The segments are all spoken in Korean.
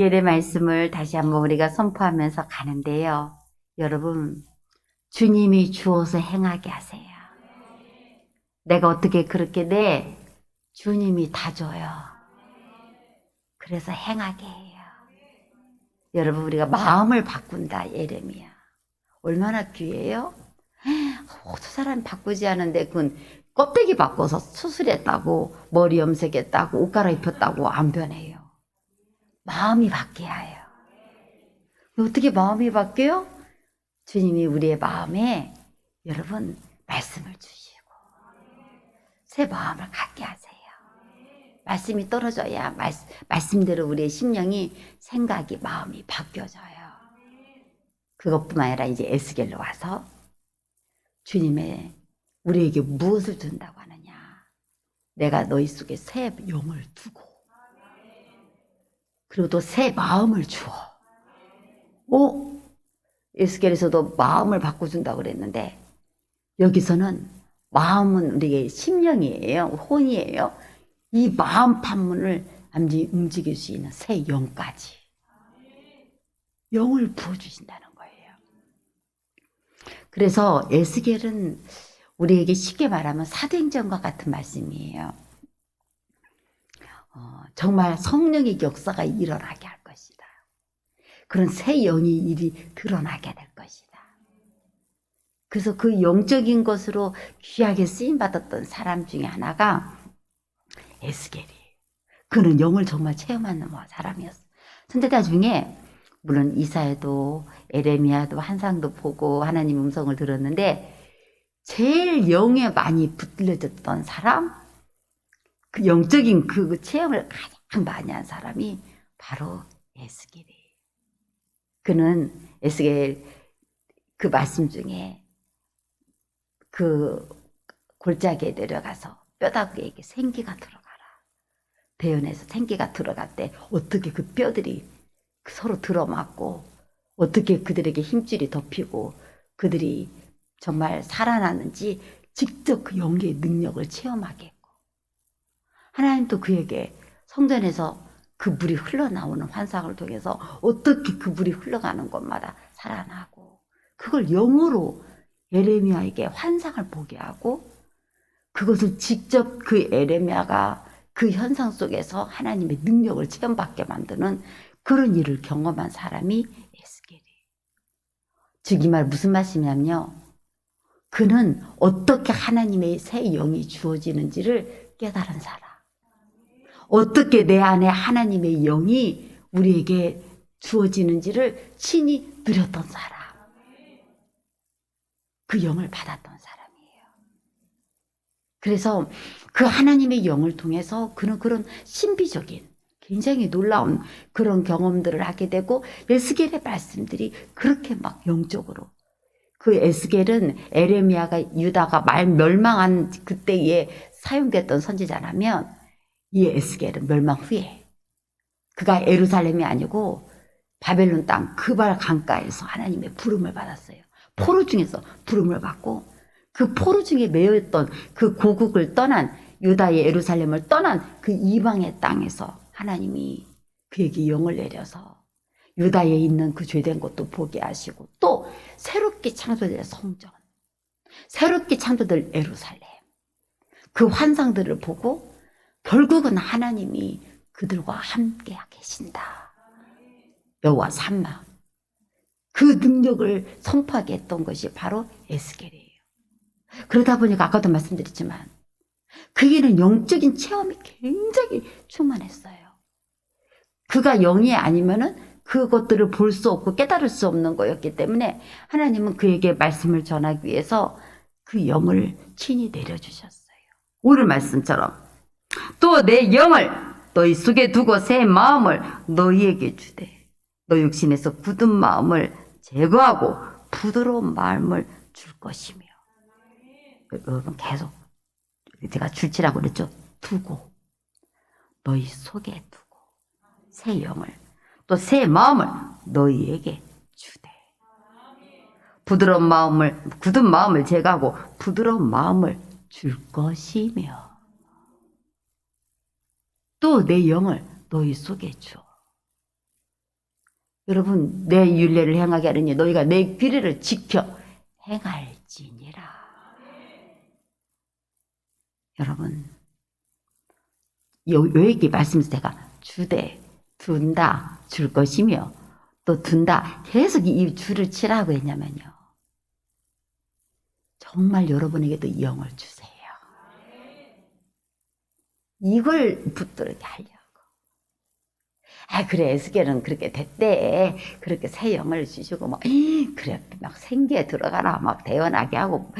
예배 말씀을 다시 한번 우리가 선포하면서 가는데요. 여러분, 주님이 주어서 행하게 하세요. 내가 어떻게 그렇게 돼? 주님이 다 줘요. 그래서 행하게 해요. 여러분, 우리가 마음을 바꾼다, 예레미야. 얼마나 귀해요? 저 사람 바꾸지 않은데 그건 껍데기 바꿔서 수술했다고, 머리 염색했다고, 옷 갈아입혔다고 안 변해요. 마음이 바뀌어야 해요. 어떻게 마음이 바뀌어요? 주님이 우리의 마음에 여러분 말씀을 주시고 새 마음을 갖게 하세요. 말씀이 떨어져야 말씀대로 우리의 심령이 생각이 마음이 바뀌어져요. 그것뿐만 아니라 이제 에스겔로 와서 주님의 우리에게 무엇을 준다고 하느냐. 내가 너희 속에 새 영을 두고 그리고 또 새 마음을 주어. 에스겔에서도 마음을 바꿔준다고 그랬는데 여기서는 마음은 우리의 심령이에요. 혼이에요. 이 마음 판문을 움직일 수 있는 새 영까지. 영을 부어주신다는 거예요. 그래서 에스겔은 우리에게 쉽게 말하면 사도행전과 같은 말씀이에요. 정말 성령의 역사가 일어나게 할 것이다. 그런 새 영의 일이 드러나게 될 것이다. 그래서 그 영적인 것으로 귀하게 쓰임받았던 사람 중에 하나가 에스겔이에요. 그는 영을 정말 체험하는 사람이었어요. 선지자 중에 물론 이사야도 에레미야도 환상도 보고 하나님 음성을 들었는데 제일 영에 많이 붙들려졌던 사람, 그 영적인 그 체험을 가장 많이 한 사람이 바로 에스겔이에요. 그는 에스겔 그 말씀 중에 그 골짜기에 내려가서 뼈다귀에게 생기가 들어가라. 대연에서 생기가 들어갈 때 어떻게 그 뼈들이 서로 들어맞고 어떻게 그들에게 힘줄이 덮이고 그들이 정말 살아나는지 직접 그 영계의 능력을 체험하게 했고 하나님도 그에게 성전에서 그 물이 흘러나오는 환상을 통해서 어떻게 그 물이 흘러가는 곳마다 살아나고 그걸 영으로 에레미야에게 환상을 보게 하고 그것을 직접 그 에레미야가 그 현상 속에서 하나님의 능력을 체험받게 만드는 그런 일을 경험한 사람이 에스겔이에요. 즉 이 말 무슨 말씀이냐면요. 그는 어떻게 하나님의 새 영이 주어지는지를 깨달은 사람. 어떻게 내 안에 하나님의 영이 우리에게 주어지는지를 친히 누렸던 사람. 그 영을 받았던 사람이에요. 그래서 그 하나님의 영을 통해서 그는 그런 신비적인 굉장히 놀라운 그런 경험들을 하게 되고 에스겔의 말씀들이 그렇게 막 영적으로 그 에스겔은 에레미야가 유다가 멸망한 그때에 사용됐던 선지자라면 이 에스겔은 멸망 후에 그가 예루살렘이 아니고 바벨론 땅 그발 강가에서 하나님의 부름을 받았어요. 포로 중에서 부름을 받고 그 포로 중에 매여있던 그 고국을 떠난 유다의 예루살렘을 떠난 그 이방의 땅에서 하나님이 그에게 영을 내려서 유다에 있는 그 죄된 것도 보게 하시고 또 새롭게 창조될 성전, 새롭게 창조될 예루살렘 그 환상들을 보고 결국은 하나님이 그들과 함께 계신다. 여호와 삼마 그 능력을 선포하게 했던 것이 바로 에스겔이에요. 그러다 보니까 아까도 말씀드렸지만 그에는 영적인 체험이 굉장히 충만했어요. 그가 영이 아니면은 그것들을 볼 수 없고 깨달을 수 없는 거였기 때문에 하나님은 그에게 말씀을 전하기 위해서 그 영을 친히 내려주셨어요. 오늘 말씀처럼 또 내 영을 너희 속에 두고 새 마음을 너희에게 주되 너 육신에서 굳은 마음을 제거하고 부드러운 마음을 줄 것이며 여러분 계속 제가 줄치라고 그랬죠. 두고 너희 속에 두고 새 영을 또 새 마음을 너희에게 주되 부드러운 마음을 굳은 마음을 제거하고 부드러운 마음을 줄 것이며 또 내 영을 너희 속에 줘. 여러분, 내 율례를 행하게 하느니 너희가 내 규례를 지켜 행할지니라. 여러분, 여기 말씀에서 제가 주되, 둔다, 줄 것이며 또 둔다, 계속 이 줄을 치라고 했냐면요, 정말 여러분에게도 이 영을 주세요. 이걸 붙들게 하려고. 그래, 에스겔은 그렇게 됐대. 그렇게 새 영을 주시고, 그래, 막 생기에 들어가라, 막 대원하게 하고,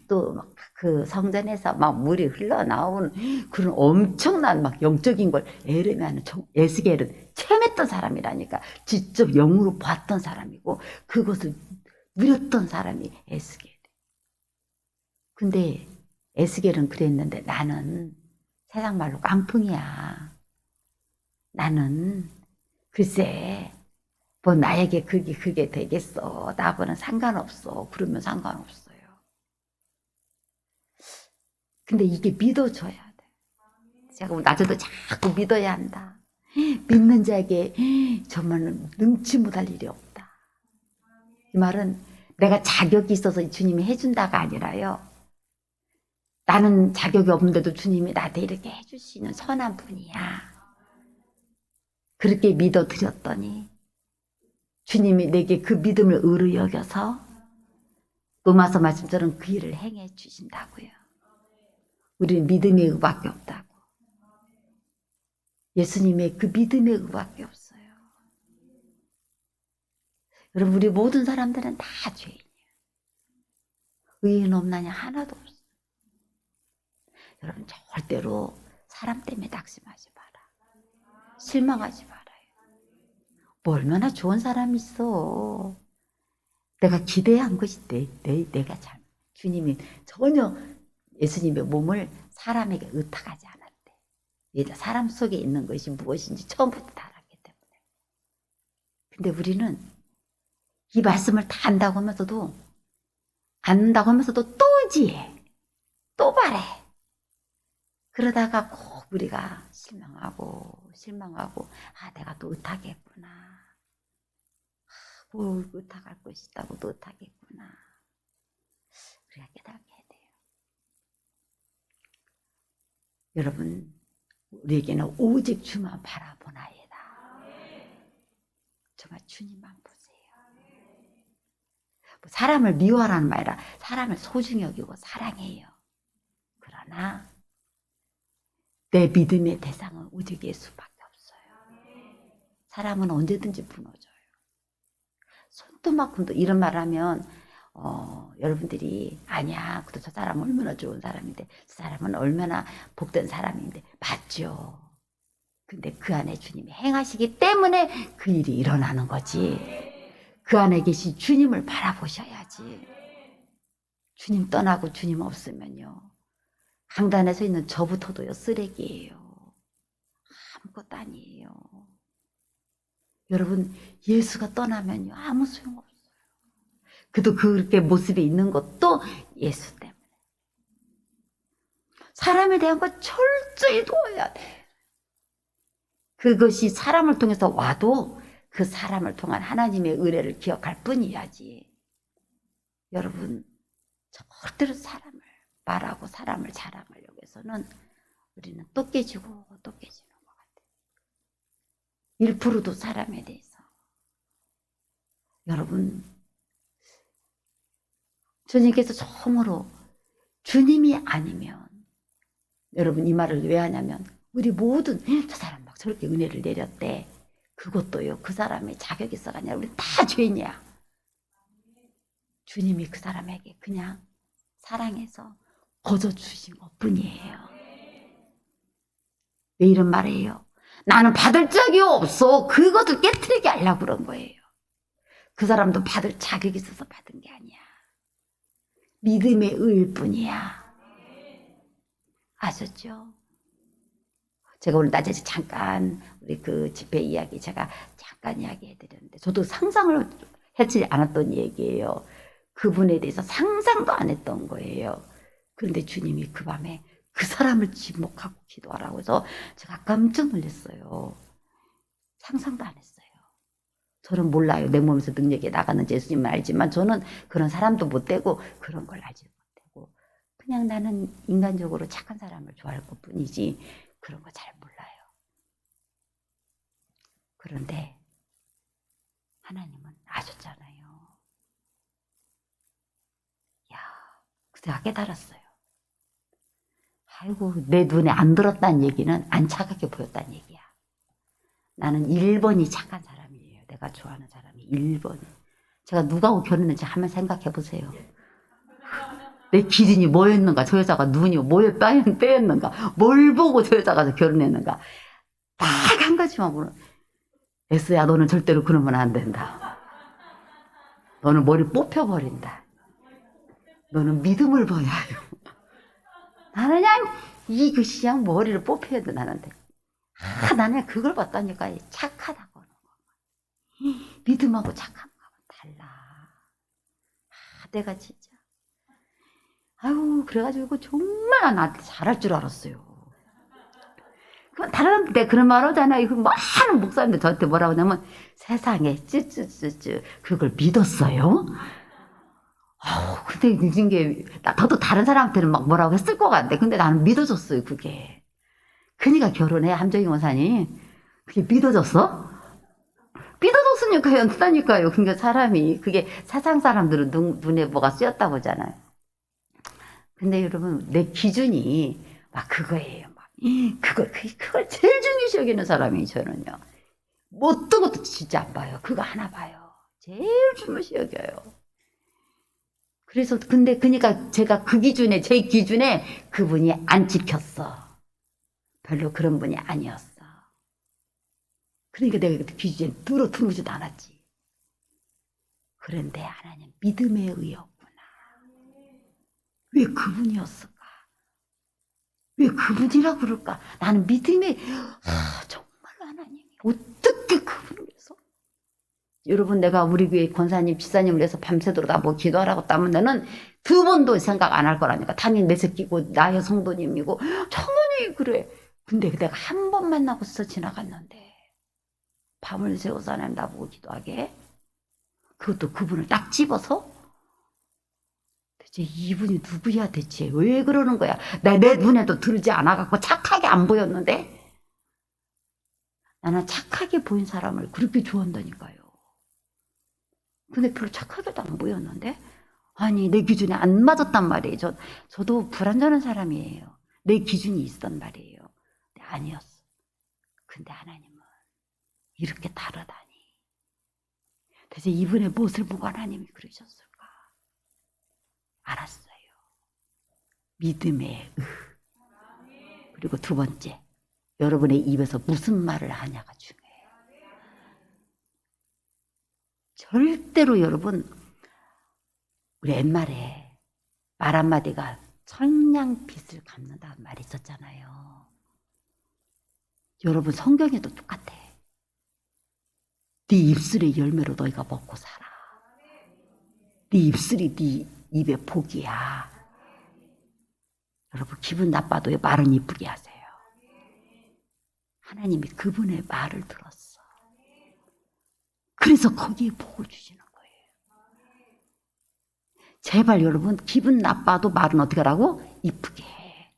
또 막 그 성전에서 막 물이 흘러나오는 그런 엄청난 막 영적인 걸 에르미야는, 에스겔은 체험했던 사람이라니까. 직접 영으로 봤던 사람이고, 그것을 누렸던 사람이 에스겔. 근데 에스겔은 그랬는데 나는 세상 말로 깡통이야. 나는 글쎄 뭐 나에게 그게 되겠어. 나하고는 상관없어. 그러면 상관없어요. 근데 이게 믿어줘야 돼. 제가 나저도 자꾸 믿어야 한다. 믿는 자에게 정말 능치 못할 일이 없다. 이 말은 내가 자격이 있어서 주님이 해준다가 아니라요, 나는 자격이 없는데도 주님이 나한테 이렇게 해주시는 선한 분이야. 그렇게 믿어드렸더니 주님이 내게 그 믿음을 의로 여겨서 로마서 말씀처럼 그 일을 행해 주신다고요. 우리는 믿음의 의밖에 없다고. 예수님의 그 믿음의 의밖에 없어요. 여러분, 우리 모든 사람들은 다 죄인이에요. 의인 없나냐? 하나도 없어요. 여러분, 절대로 사람 때문에 낙심하지 마라. 실망하지 말아요. 뭐 얼마나 좋은 사람이 있어. 내가 기대한 것이 내가 잘. 주님이 전혀 예수님의 몸을 사람에게 의탁하지 않았대. 사람 속에 있는 것이 무엇인지 처음부터 다 알았기 때문에. 근데 우리는 이 말씀을 다 안다고 하면서도 또 의지해. 또 바래. 그러다가 꼭 우리가 실망하고 내가 또 의탁했구나. 뭘 의탁할 것이 있다고 또 의탁했구나. 우리가 깨닫게 해야 돼요. 여러분, 우리에게는 오직 주만 바라보나이다. 정말 주님만 보세요. 사람을 미워하라는 말이라 사람을 소중히 여기고 사랑해요. 그러나 내 믿음의 대상은 오직 예수밖에 없어요. 사람은 언제든지 무너져요. 손톱만큼도 이런 말 하면 여러분들이 아니야, 저 사람은 얼마나 좋은 사람인데, 저 사람은 얼마나 복된 사람인데. 맞죠. 근데 그 안에 주님이 행하시기 때문에 그 일이 일어나는 거지. 그 안에 계신 주님을 바라보셔야지. 주님 떠나고 주님 없으면요, 강단에 서 있는 저부터도요, 쓰레기예요. 아무것도 아니에요. 여러분, 예수가 떠나면요, 아무 소용없어요. 그래도 그렇게 모습이 있는 것도 예수 때문에. 사람에 대한 거 철저히 도와야 돼. 그것이 사람을 통해서 와도 그 사람을 통한 하나님의 은혜를 기억할 뿐이야지. 여러분, 절대로 사람을 말하고 사람을 자랑하려고 해서는 우리는 또 깨지고 또 깨지는 것 같아요. 1%도 사람에 대해서. 여러분, 주님께서 정말로 주님이 아니면, 여러분, 이 말을 왜 하냐면 우리 모든 저 사람 막 저렇게 은혜를 내렸대. 그것도요, 그 사람의 자격이 있어가 아니라 우리 다 죄인이야. 주님이 그 사람에게 그냥 사랑해서 거저 주신 것 뿐이에요. 왜 이런 말이에요? 나는 받을 적이 없어. 그것을 깨트리게 하려고 그런 거예요. 그 사람도 받을 자격이 있어서 받은 게 아니야. 믿음의 의일 뿐이야. 아셨죠? 제가 오늘 낮에 잠깐 우리 그 집회 이야기 제가 잠깐 이야기해 드렸는데, 저도 상상을 하지 않았던 얘기예요. 그분에 대해서 상상도 안 했던 거예요. 그런데 주님이 그 밤에 그 사람을 지목하고 기도하라고 해서 제가 깜짝 놀랐어요. 상상도 안 했어요. 저는 몰라요. 내 몸에서 능력이 나가는지 예수님은 알지만 저는 그런 사람도 못 되고 그런 걸 알지 못하고 그냥 나는 인간적으로 착한 사람을 좋아할 것뿐이지 그런 거 잘 몰라요. 그런데 하나님은 아셨잖아요. 야, 그때가 깨달았어요. 아이고 내 눈에 안 들었다는 얘기는 안 차갑게 보였다는 얘기야. 나는 1번이 착한 사람이에요. 내가 좋아하는 사람이 1번. 제가 누구하고 결혼했는지 한번 생각해 보세요. 내 기준이 뭐였는가? 저 여자가 눈이 뭐에 빼였는가? 뭘 보고 저 여자가 결혼했는가? 딱 한 가지만 보는. 에스야 너는 절대로 그러면 안 된다. 너는 머리 뽑혀버린다. 너는 믿음을 봐야 해요. 나는 그냥 이것이 그냥 머리를 뽑혀야 돼 나한테. 나는 그걸 봤다니까 착하다고. 믿음하고 착한 거하고 달라. 내가 진짜 아유 그래가지고 정말 나한테 잘할 줄 알았어요. 다른 데 그런 말 하잖아요. 많은 목사님들 저한테 뭐라고 하냐면 세상에 쯔쯔쯔쯔 그걸 믿었어요. 근데 늦은 게 저도 다른 사람한테는 막 뭐라고 했을 것 같은데 근데 나는 믿어졌어요 그게. 그러니까 결혼해 함정희 원사님. 그게 믿어졌어? 믿어졌으니까 연다니까요. 그러니까 사람이 그게 세상 사람들은 눈에 뭐가 쓰였다고 하잖아요. 근데 여러분 내 기준이 막 그거예요. 막 그걸 제일 중요시 여기는 사람이 저는요. 어떤 것도 진짜 안 봐요. 그거 하나 봐요. 제일 중요시 여겨요. 그래서 근데 그러니까 제가 그 기준에 제 기준에 그분이 안 지켰어. 별로 그런 분이 아니었어. 그러니까 내가 그때 기준에 들어오지도 않았지. 그런데 하나님 믿음에 의였구나. 왜 그분이었을까? 왜 그분이라고 그럴까? 나는 믿음에 정말 하나님이 어떻게 그분을 위해서? 여러분 내가 우리 교회 권사님 지사님을 위해서 밤새도록 나 뭐 기도하라고 따면 나는 두 번도 생각 안 할 거라니까. 당연히 내 새끼고 나의 성도님이고 당연히 그래. 근데 내가 한 번 만나고서 지나갔는데 밤을 새워서 하나님 나보고 기도하게 그것도 그분을 딱 집어서 대체 이분이 누구야 대체 왜 그러는 거야. 내 눈에도 들지 않아갖고 착하게 안 보였는데 나는 착하게 보인 사람을 그렇게 좋아한다니까요. 근데 별로 착하게도 안 보였는데 아니 내 기준에 안 맞았단 말이에요. 저도 불완전한 사람이에요. 내 기준이 있었단 말이에요. 근데 아니었어. 근데 하나님은 이렇게 다르다니. 대체 이분의 무엇을 보고 하나님이 그러셨을까? 알았어요. 믿음의 그리고 두 번째 여러분의 입에서 무슨 말을 하냐가 중요해요. 절대로 여러분 우리 옛말에 말 한마디가 천냥빚을 갚는다는 말이 있었잖아요. 여러분 성경에도 똑같아. 네 입술의 열매로 너희가 먹고 살아. 네 입술이 네 입의 복이야. 여러분 기분 나빠도 말은 이쁘게 하세요. 하나님이 그분의 말을 들었어. 그래서 거기에 복을 주시는 거예요. 제발 여러분 기분 나빠도 말은 어떻게 하라고? 이쁘게 해.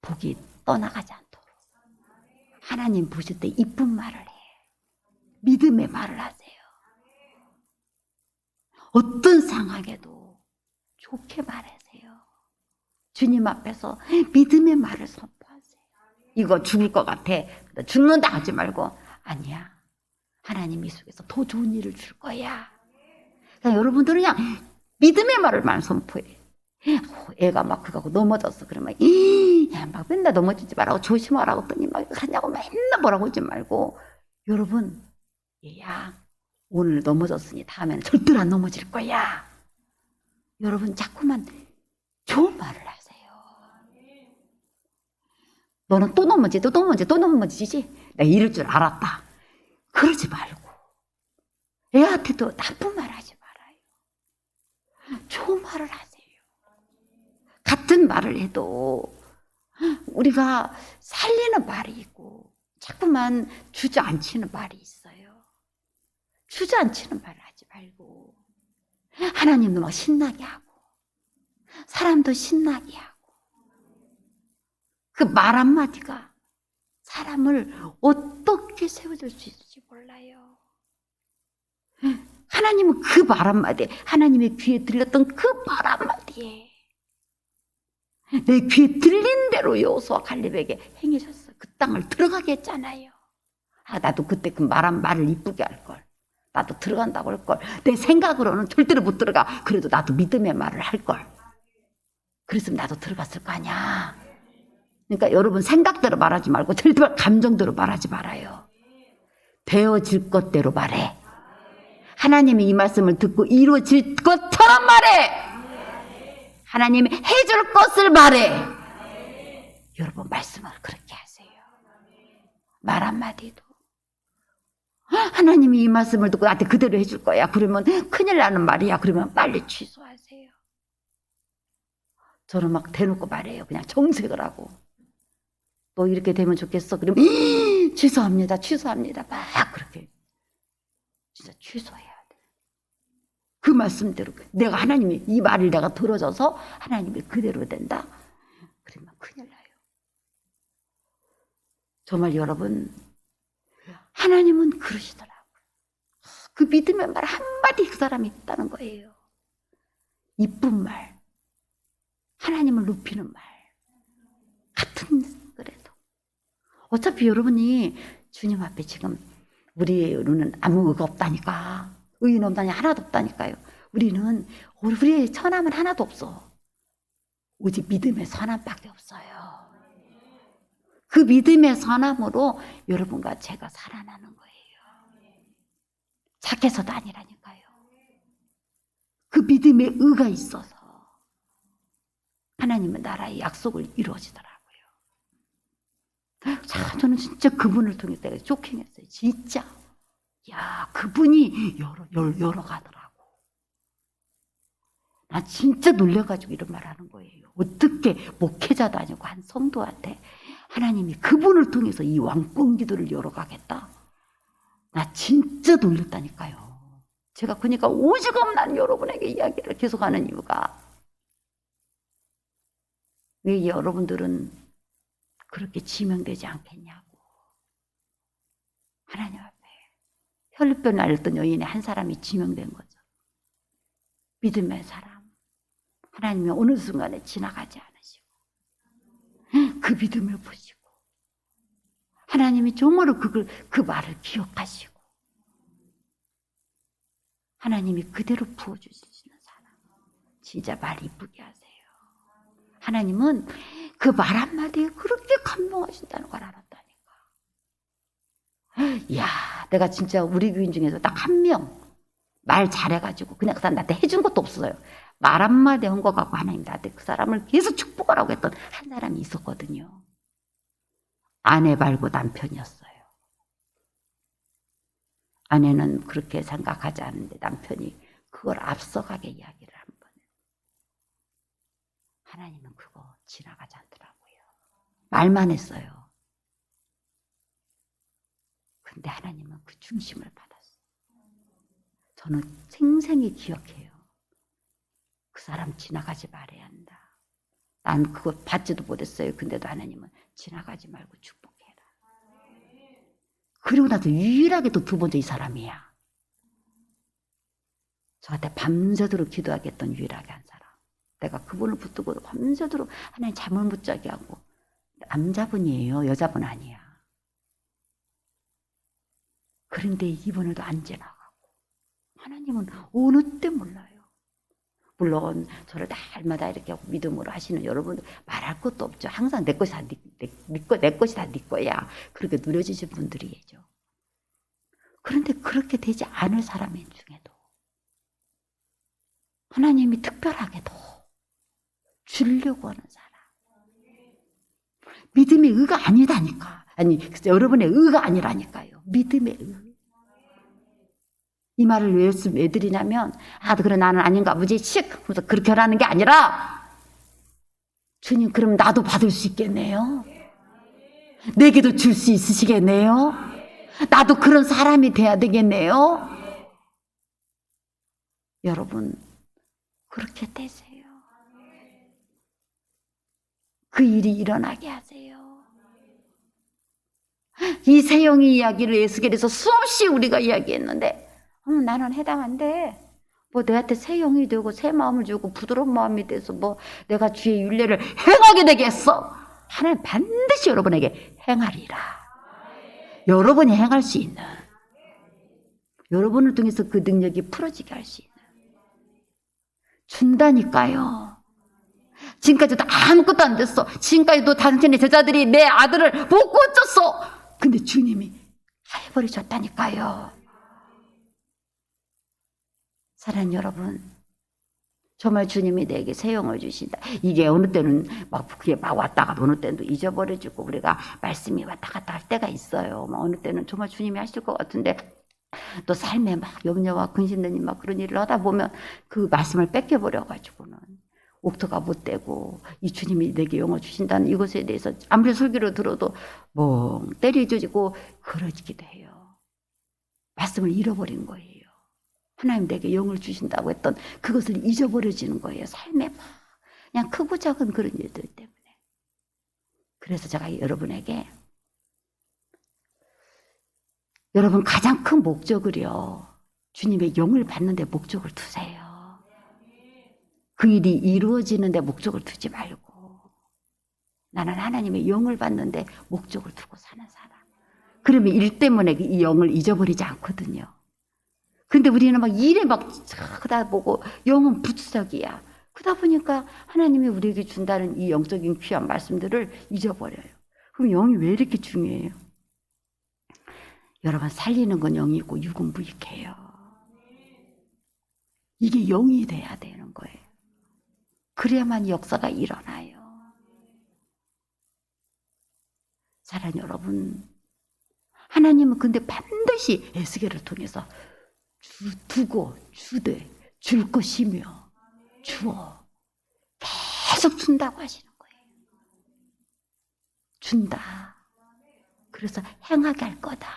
복이 떠나가지 않도록. 하나님 보실 때 이쁜 말을 해. 믿음의 말을 하세요. 어떤 상황에도 좋게 말하세요. 주님 앞에서 믿음의 말을 선포하세요. 이거 죽을 것 같아. 죽는다 하지 말고 아니야. 하나님 이 속에서 더 좋은 일을 줄 거야. 그냥 여러분들은 그냥 믿음의 말을만 선포해. 애가 막 그거하고 넘어졌어. 그러면 막 맨날 넘어지지 말라고 조심하라고 했더니 막 하냐고 맨날 뭐라고 하지 말고 여러분 얘야 오늘 넘어졌으니 다음에는 절대로 안 넘어질 거야. 여러분 자꾸만 좋은 말을 하세요. 너는 또 넘어지지? 내가 이럴 줄 알았다. 그러지 말고 애한테도 나쁜 말 하지 말아요. 좋은 말을 하세요. 같은 말을 해도 우리가 살리는 말이 있고 자꾸만 주저앉히는 말이 있어요. 주저앉히는 말을 하지 말고 하나님도 막 신나게 하고 사람도 신나게 하고 그 말 한마디가 사람을 어떻게 세워줄 수 있을지 몰라요. 하나님은 그 말 한마디에 하나님의 귀에 들렸던 그 말 한마디에 내 귀에 들린 대로 여호수아 갈렙에게 행해졌어요. 그 땅을 들어가게 했잖아요. 나도 그때 그 말한 말을 이쁘게 할걸. 나도 들어간다고 할걸. 내 생각으로는 절대로 못 들어가. 그래도 나도 믿음의 말을 할걸. 그랬으면 나도 들어갔을 거 아니야. 그러니까 여러분 생각대로 말하지 말고 절대 감정대로 말하지 말아요. 되어질 것대로 말해. 하나님이 이 말씀을 듣고 이루어질 것처럼 말해. 하나님이 해줄 것을 말해. 여러분 말씀을 그렇게 하세요. 말 한마디도 하나님이 이 말씀을 듣고 나한테 그대로 해줄 거야. 그러면 큰일 나는 말이야. 그러면 빨리 취소하세요. 저는 막 대놓고 말해요. 그냥 정색을 하고. 또 이렇게 되면 좋겠어. 그러면 취소합니다. 취소합니다. 막 그렇게. 진짜 취소해야 돼. 그 말씀대로 내가 하나님이 이 말을 내가 들어줘서 하나님이 그대로 된다. 그러면 큰일 나요. 정말 여러분 하나님은 그러시더라고요. 그 믿음의 말 한마디 그 사람이 있다는 거예요. 이쁜 말, 하나님을 높이는 말 같은 그래도 어차피 여러분이 주님 앞에 지금 우리는 아무 의가 없다니까. 의인 없다니 하나도 없다니까요. 우리의 선함은 하나도 없어. 오직 믿음의 선함밖에 없어요. 그 믿음의 선함으로 여러분과 제가 살아나는 거예요. 착해서도 아니라니까요. 그 믿음의 의가 있어서 하나님의 나라의 약속을 이루어지더라고요. 자, 저는 진짜 그분을 통해서 내가 쇼킹했어요. 진짜. 야, 그분이 열어가더라고. 나 진짜 놀래가지고 이런 말 하는 거예요. 어떻게 목회자도 아니고 한 성도한테 하나님이 그분을 통해서 이 왕권 기도를 열어가겠다. 나 진짜 놀랬다니까요. 제가 그러니까 오직업 난 여러분에게 이야기를 계속하는 이유가 왜 여러분들은 그렇게 지명되지 않겠냐고. 하나님 앞에 혈류병을 앓았던 여인의 한 사람이 지명된 거죠. 믿음의 사람. 하나님이 어느 순간에 지나가지 않으시고 그 믿음을 보시고 하나님이 정말로 그 말을 기억하시고 하나님이 그대로 부어주시는 사람. 진짜 말 이쁘게 하세요. 하나님은 그 말 한마디에 그렇게 감동하신다는 걸 알았다니까. 이야, 내가 진짜 우리 교인 중에서 딱 한 명 말 잘해가지고 그냥 그 사람 나한테 해준 것도 없어요. 말 한마디 한 거 갖고 하나님 나한테 그 사람을 계속 축복하라고 했던 한 사람이 있었거든요. 아내 말고 남편이었어요. 아내는 그렇게 생각하지 않는데 남편이 그걸 앞서가게 이야기를 한 번. 하나님은 그거 지나가지 않더라고요. 말만 했어요. 근데 하나님은 그 중심을 받았어요. 저는 생생히 기억해요. 그 사람 지나가지 말아야 한다. 난 그거 받지도 못했어요. 근데도 하나님은 지나가지 말고 축복해라. 그리고 나서 유일하게 또 두 번째 이 사람이야. 저한테 밤새도록 기도하게 했던 유일하게 한 사람. 내가 그분을 붙들고 밤새도록 하나님 잠을 못 자게 하고. 남자분이에요. 여자분 아니야. 그런데 이번에도 안 지나가고. 하나님은 어느 때 몰라요. 물론 저를 날마다 이렇게 믿음으로 하시는 여러분 말할 것도 없죠. 항상 내 것이 다 내 것이 다 네 거야. 그렇게 누려지신 분들이죠. 그런데 그렇게 되지 않을 사람 중에도 하나님이 특별하게도 주려고 하는 사람. 믿음의 의가 아니다니까. 아니, 여러분의 의가 아니라니까요. 믿음의 의. 이 말을 왜 드리냐면, 그래, 나는 아닌가 보지. 그래서 그렇게 하라는 게 아니라, 주님, 그럼 나도 받을 수 있겠네요. 내게도 줄 수 있으시겠네요. 나도 그런 사람이 돼야 되겠네요. 여러분 그렇게 되세요. 그 일이 일어나게 하세요. 이 세영의 이야기를 에스겔에서 수없이 우리가 이야기했는데 나는 해당 안 돼. 뭐 내한테 새 영이 되고 새 마음을 주고 부드러운 마음이 돼서 뭐 내가 주의 윤례를 행하게 되겠어. 하나님 반드시 여러분에게 행하리라. 여러분이 행할 수 있는, 여러분을 통해서 그 능력이 풀어지게 할 수 있는, 준다니까요. 지금까지도 아무것도 안 됐어. 지금까지도 당신의 제자들이 내 아들을 못 고쳤어. 근데 주님이 해버리셨다니까요. 사랑하는 여러분, 정말 주님이 내게 새 영을 주신다. 이게 어느 때는 그게 왔다가 어느 때는 또 잊어버려지고 우리가 말씀이 왔다 갔다 할 때가 있어요. 어느 때는 정말 주님이 하실 것 같은데 또 삶에 염려와 근심되니 그런 일을 하다 보면 그 말씀을 뺏겨버려가지고는 옥토가 못 되고 이 주님이 내게 영을 주신다는 이것에 대해서 아무리 설교를 들어도 때려지고 그러지기도 해요. 말씀을 잃어버린 거예요. 하나님 내게 영을 주신다고 했던 그것을 잊어버려지는 거예요. 삶에 그냥 크고 작은 그런 일들 때문에. 그래서 제가 여러분에게 여러분 가장 큰 목적을요, 주님의 영을 받는 데 목적을 두세요. 그 일이 이루어지는 데 목적을 두지 말고 나는 하나님의 영을 받는 데 목적을 두고 사는 사람. 그러면 일 때문에 이 영을 잊어버리지 않거든요. 근데 우리는 일에 그다 보고 영은 부수적이야. 그러다 보니까 하나님이 우리에게 준다는 이 영적인 귀한 말씀들을 잊어버려요. 그럼 영이 왜 이렇게 중요해요? 여러분 살리는 건 영이고 육은 무익해요. 이게 영이 돼야 되는 거예요. 그래야만 역사가 일어나요. 사랑하는 여러분, 하나님은 근데 반드시 에스겔을 통해서 주되 줄 것이며 주어 계속 준다고 하시는 거예요. 준다. 그래서 행하게 할 거다.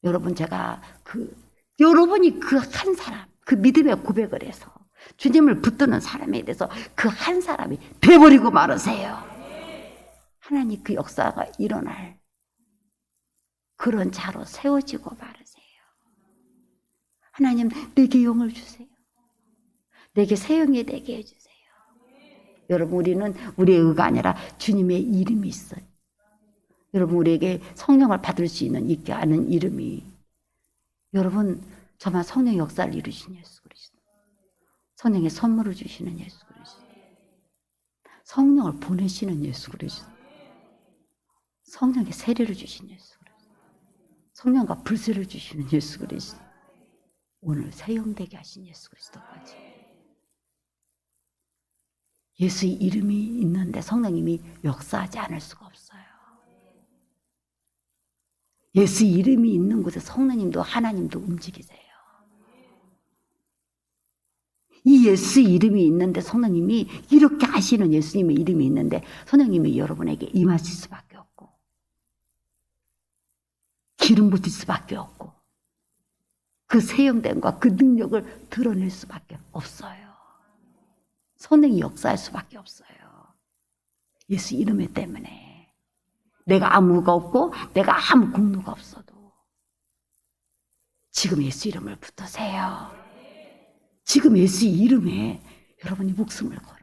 여러분 제가 여러분이 그 한 사람, 그 믿음의 고백을 해서 주님을 붙드는 사람에 대해서 그 한 사람이 돼버리고 말으세요. 하나님 그 역사가 일어날 그런 자로 세워지고 말으세요. 하나님 내게 영을 주세요. 내게 새 영이 되게 해주세요. 여러분 우리는 우리의 의가 아니라 주님의 이름이 있어요. 여러분 우리에게 성령을 받을 수 있게 하는 이름이, 여러분 정말 성령의 역사를 이루신 예수 그리스도, 성령의 선물을 주시는 예수 그리스도, 성령을 보내시는 예수 그리스도, 성령의 세례를 주신 예수 그리스도, 성령과 불세를 주시는 예수 그리스도, 오늘 새 영 되게 하신 예수 그리스도까지. 예수의 이름이 있는데 성령님이 역사하지 않을 수가 없어요. 예수 이름이 있는 곳에 성령님도 하나님도 움직이세요. 이 예수 이름이 있는데 성령님이 이렇게 하시는 예수님의 이름이 있는데 성령님이 여러분에게 임하실 수밖에 없고 기름 붓을 수밖에 없고 그 세영됨과 그 능력을 드러낼 수밖에 없어요. 성령이 역사할 수밖에 없어요. 예수 이름 때문에. 내가 아무 의가 없고 내가 아무 공로가 없어도 지금 예수 이름을 붙드세요. 지금 예수 이름에 여러분이 목숨을 걸어서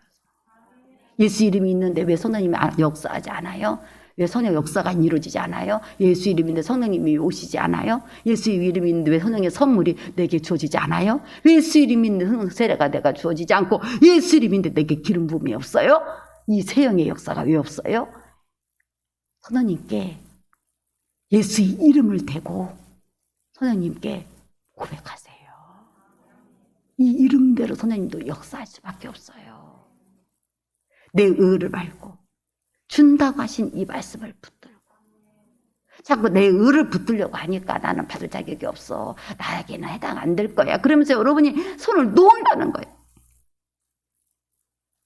예수 이름이 있는데 왜 성령님이 역사하지 않아요? 왜 성령 역사가 이루어지지 않아요? 예수 이름인데 성령님이 오시지 않아요? 예수 이름이 있는데 왜 성령의 선물이 내게 주어지지 않아요? 왜 예수 이름이 있는데 세례가 내가 주어지지 않고 예수 이름인데 내게 기름 부음이 없어요? 이 세영의 역사가 왜 없어요? 성령님께 예수의 이름을 대고 성령님께 고백하세요. 이 이름대로 성령님도 역사할 수밖에 없어요. 내 의를 말고 준다고 하신 이 말씀을 붙들고 자꾸 내 의를 붙들려고 하니까 나는 받을 자격이 없어. 나에게는 해당 안 될 거야. 그러면서 여러분이 손을 놓는다는 거예요.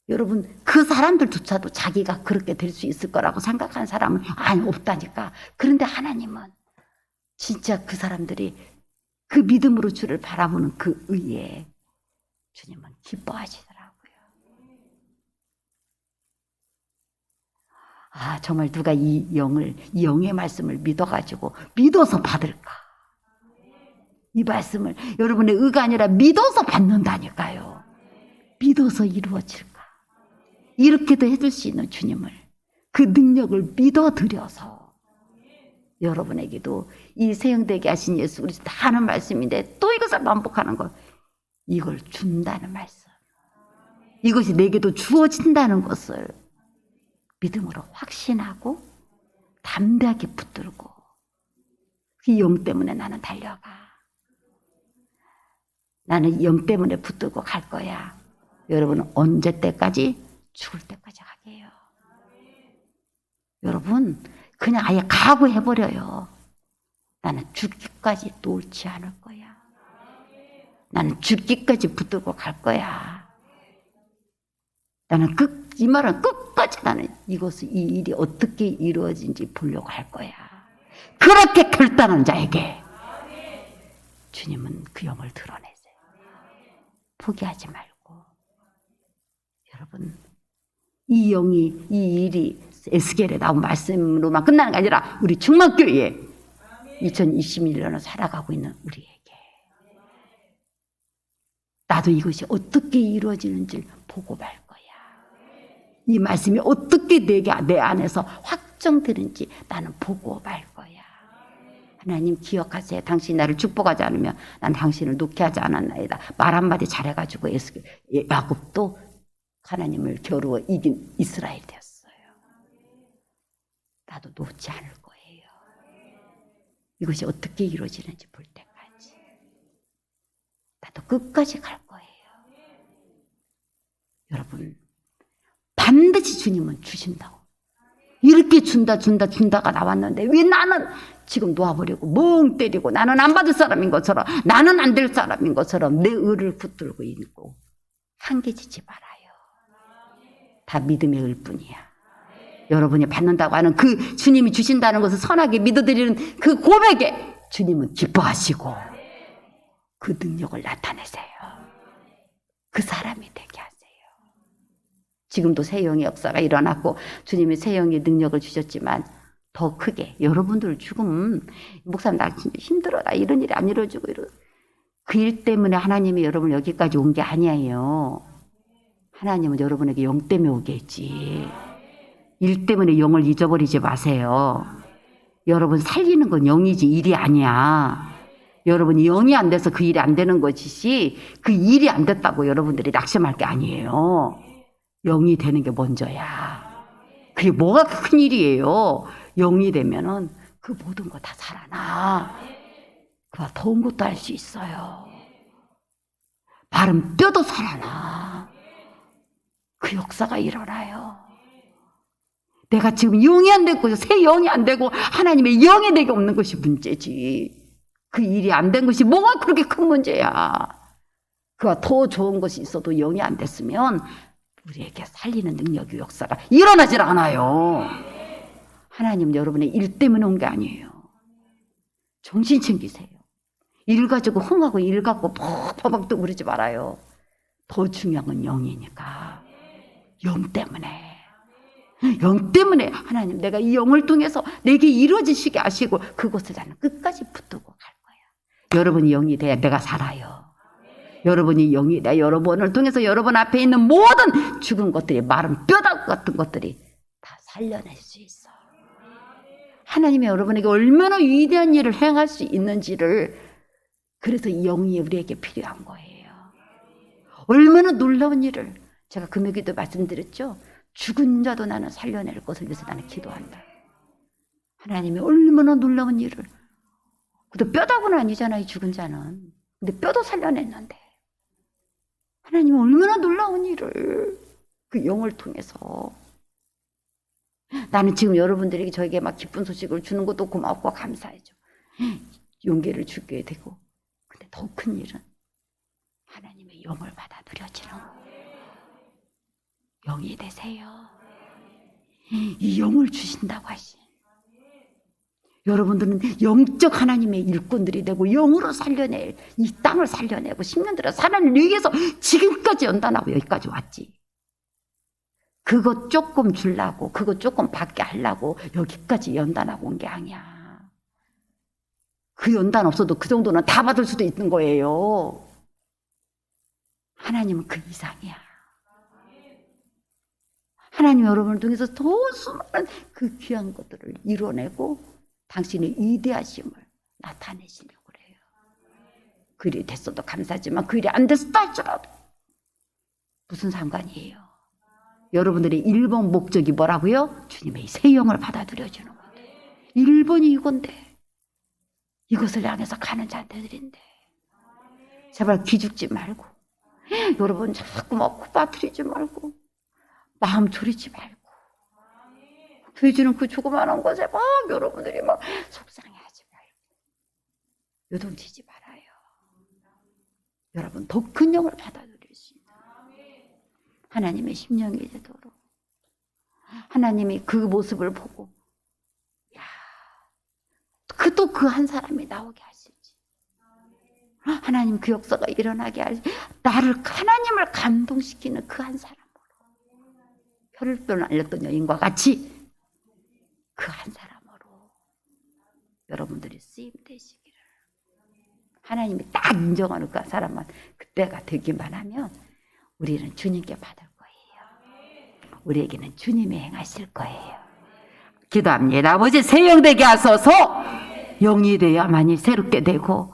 여러분 그 사람들조차도 자기가 그렇게 될 수 있을 거라고 생각하는 사람은 없다니까. 그런데 하나님은 진짜 그 사람들이 그 믿음으로 주를 바라보는 그 의에 주님은 기뻐하시더라고요. 아, 정말 누가 이 영의 말씀을 믿어서 받을까? 이 말씀을 여러분의 의가 아니라 믿어서 받는다니까요. 믿어서 이루어질까? 이렇게도 해줄 수 있는 주님을, 그 능력을 믿어드려서 여러분에게도 이 세형되게 하신 예수 그리스도 다 하는 말씀인데 또 이것을 반복하는 것, 이걸 준다는 말씀, 이것이 내게도 주어진다는 것을 믿음으로 확신하고 담대하게 붙들고 이 영 때문에 나는 달려가. 나는 이 영 때문에 붙들고 갈 거야. 여러분은 언제 때까지? 죽을 때까지 가게 해요. 여러분 그냥 아예 각오해버려요. 나는 죽기까지 놓지 않을 거야. 나는 죽기까지 붙들고 갈 거야. 나는 이 말은 끝까지 나는 이 일이 어떻게 이루어진지 보려고 할 거야. 그렇게 결단한 자에게 주님은 그 영을 드러내세요. 포기하지 말고. 여러분 이 영이, 이 일이 에스겔에 나온 말씀으로만 끝나는 게 아니라 우리 충만교회에 2021년을 살아가고 있는 우리에게 나도 이것이 어떻게 이루어지는지 보고 말 거야. 이 말씀이 어떻게 내 안에서 확정되는지 나는 보고 말 거야. 하나님 기억하세요. 당신이 나를 축복하지 않으면 난 당신을 놓게 하지 않았나이다. 말 한마디 잘해가지고 야곱도 하나님을 겨루어 이긴 이스라엘 되었어요. 나도 놓지 않을 거예요. 이것이 어떻게 이루어지는지 볼 때까지 나도 끝까지 갈 거예요. 여러분 반드시 주님은 주신다고. 이렇게 준다가 나왔는데 왜 나는 지금 놓아버리고 멍 때리고 나는 안 받을 사람인 것처럼, 나는 안 될 사람인 것처럼 내 의를 붙들고 있고 한계지지 말아요. 다 믿음의 의뿐이야. 여러분이 받는다고 하는 그 주님이 주신다는 것을 선하게 믿어드리는 그 고백에 주님은 기뻐하시고 그 능력을 나타내세요. 그 사람이 되게 하세요. 지금도 새 영의 역사가 일어났고 주님이 새 영의 능력을 주셨지만 더 크게 여러분들 지금 목사님 나 진짜 힘들어, 나 이런 일이 안 이루어지고 그 일 때문에 하나님이 여러분을 여기까지 온 게 아니에요. 하나님은 여러분에게 영 때문에 오게 했지. 일 때문에 영을 잊어버리지 마세요. 여러분 살리는 건 영이지 일이 아니야. 여러분이 영이 안 돼서 그 일이 안 되는 것이지 그 일이 안 됐다고 여러분들이 낙심할 게 아니에요. 영이 되는 게 먼저야. 그게 뭐가 큰 일이에요. 영이 되면은 그 모든 거 다 살아나. 그와 더운 것도 할 수 있어요. 마른 뼈도 살아나. 그 역사가 일어나요. 내가 지금 영이 안 되고 새 영이 안 되고 하나님의 영이 내게 없는 것이 문제지. 그 일이 안 된 것이 뭐가 그렇게 큰 문제야. 그와 더 좋은 것이 있어도 영이 안 됐으면 우리에게 살리는 능력의 역사가 일어나질 않아요. 하나님 여러분의 일 때문에 온 게 아니에요. 정신 챙기세요. 일 가지고 흥하고 일 갖고 퍽퍽 뜨고 그러지 말아요. 더 중요한 건 영이니까. 영 때문에 하나님 내가 이 영을 통해서 내게 이루어지시게 하시고 그것을 나는 끝까지 붙들고 갈 거야. 여러분이 영이 돼야 내가 살아요. 여러분이 영이 돼 여러분을 통해서 여러분 앞에 있는 모든 죽은 것들이 마른 뼈다귀 같은 것들이 다 살려낼 수 있어. 하나님이 여러분에게 얼마나 위대한 일을 행할 수 있는지를 그래서 이 영이 우리에게 필요한 거예요. 얼마나 놀라운 일을 제가 금요일에도 말씀드렸죠. 죽은 자도 나는 살려낼 것을 위해서 나는 기도한다. 하나님이 얼마나 놀라운 일을. 근데 뼈다귀는 아니잖아요. 죽은 자는. 근데 뼈도 살려냈는데 하나님이 얼마나 놀라운 일을 그 영을 통해서. 나는 지금 여러분들에게 저에게 막 기쁜 소식을 주는 것도 고맙고 감사해죠. 용기를 주게 되고. 근데 더 큰 일은 하나님의 영을 받아들여지는 거예요. 영이 되세요. 이 영을 주신다고 하신 여러분들은 영적 하나님의 일꾼들이 되고 영으로 살려낼 이 땅을 살려내고 10년 들어 살아내기 위해서 지금까지 연단하고 여기까지 왔지. 그거 조금 주려고 그거 조금 받게 하려고 여기까지 연단하고 온 게 아니야. 그 연단 없어도 그 정도는 다 받을 수도 있는 거예요. 하나님은 그 이상이야. 하나님 여러분을 통해서 더 수많은 그 귀한 것들을 이뤄내고 당신의 위대하심을 나타내시려고 그래요. 그 일이 됐어도 감사하지만 그 일이 안 됐어도 할지라도 무슨 상관이에요. 여러분들의 1번 목적이 뭐라고요? 주님의 새 영을 받아들여 주는 건데 1번이 이건데 이것을 향해서 가는 자들인데 제발 기죽지 말고 여러분 자꾸 막 코바트리지 말고 마음 졸이지 말고 돼지는 그 조그마한 것에 막 여러분들이 막 속상해하지 말고 요동치지 말아요. 여러분 더 큰 영을 받아들일 수 있는 하나님의 심령이 되도록 하나님이 그 모습을 보고 야, 또 그 한 사람이 나오게 하시지. 하나님 그 역사가 일어나게 하시 나를 하나님을 감동시키는 그 한 사람으로 혈혈병을 앓렸던 여인과 같이 그 한 사람으로 여러분들이 쓰임되시기를 하나님이 딱 인정하는 그 사람만 그때가 되기만 하면 우리는 주님께 받을 거예요. 우리에게는 주님이 행하실 거예요. 기도합니다. 아버지 새 영 되게 하소서. 영이 되어야만이 새롭게 되고